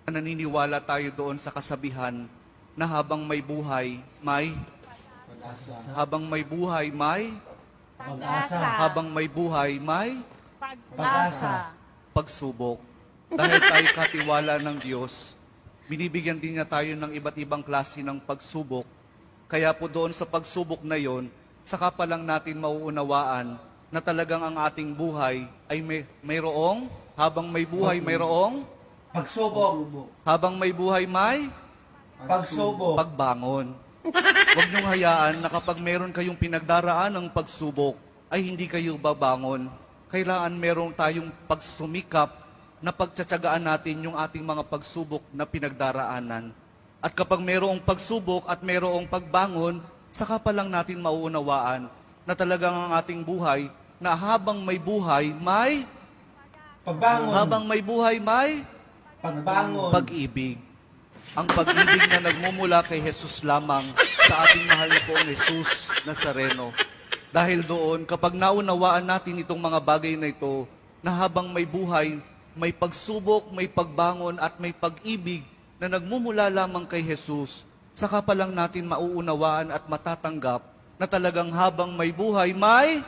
Naniniwala tayo doon sa kasabihan na habang may buhay, may Pag-asa. habang may buhay, may Pag-asa. habang may buhay, may Pag-asa. pagsubok. Dahil tayo katiwala ng Diyos, binibigyan din niya tayo ng iba't ibang klase ng pagsubok. Kaya po doon sa pagsubok na yon, saka pa lang natin mauunawaan na talagang ang ating buhay ay mayroong, habang may buhay mayroong, Pagsubok. habang may buhay may Pagsubok. pagbangon. Huwag niyong hayaan na kapag meron kayong pinagdaraan ng pagsubok, ay hindi kayo babangon. Kailangan meron tayong pagsumikap na pagtsatsagaan natin yung ating mga pagsubok na pinagdaraanan. At kapag merong pagsubok at merong pagbangon, saka pa lang natin mauunawaan na talagang ang ating buhay, na habang may buhay, may Pagbangon. habang may buhay, may Pagbangon. pag-ibig. Ang pag-ibig na nagmumula kay Jesus lamang sa ating mahal na poong Jesus Nazareno. Dahil doon, kapag naunawaan natin itong mga bagay na ito, na habang may buhay, may pagsubok, may pagbangon at may pag-ibig na nagmumula lamang kay Jesus, saka pa lang natin mauunawaan at matatanggap na talagang habang may buhay, may